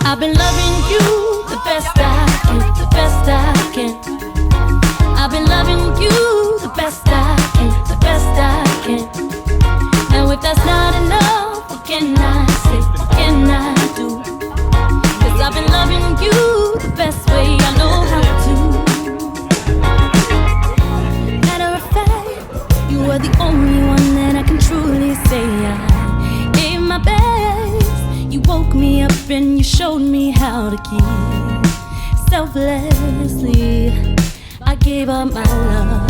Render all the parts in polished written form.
I've been loving you the best I can, the best I can. I've been loving you the best I can, the best I can. Now if that's not enough, what can I say, what can I do? Cause I've been loving you the best way I know how to. Matter of fact, you are the only one that I can truly say I gave my best. You woke me up and you showed me how to keep selflessly. I gave up my love,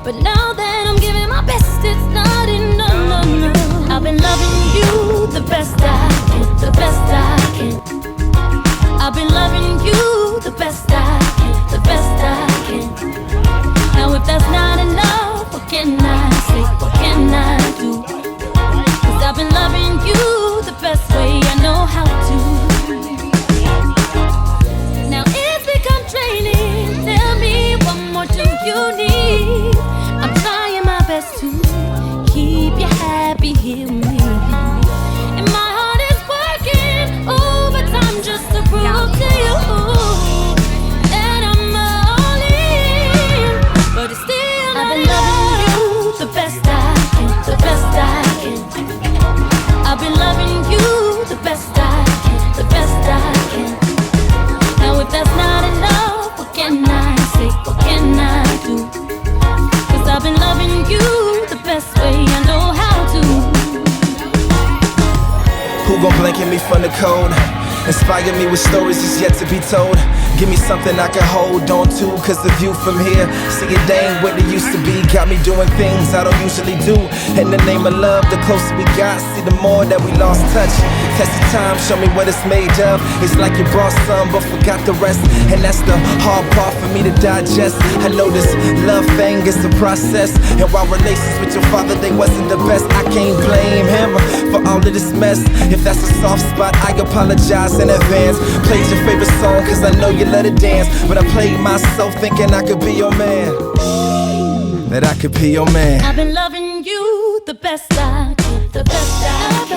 but now that I'm giving my best, it's not enough, no, no. I've been loving you the best I can, the best I can. I've been loving you the best I can, the best I can. Now if that's not enough, what can I say, what can I do? Cause I've been loving you the best way I know how to. Now it's become draining. Tell me what more do you need? I'm trying my best to keep you happy here with me, and my heart is working overtime just to prove to you that I'm all in. But it's still I've been loving you the best I can, the best I can. I've been loving you the best I can, the best I can. Now if that's not enough, what can I say, what can I do? Cause I've been loving you the best way I know how to. Who gon' blanket me from the cold? Inspire me with stories that's yet to be told. Give me something I can hold on to, cause the view from here, see it ain't what it used to be. Got me doing things I don't usually do. In the name of love, the closer we got, see the more that we lost touch. Test the time, show me what it's made of. It's like you brought some but forgot the rest, and that's the hard part for me to digest. I know this love thing is the process, and while relations with your father, they wasn't the best, I can't blame him for all of this mess. If that's a soft spot, I apologize in advance. Played your favorite song cause I know you let it dance, but I played myself thinking I could be your man, that I could be your man. I've been loving you the best I can, the best I can.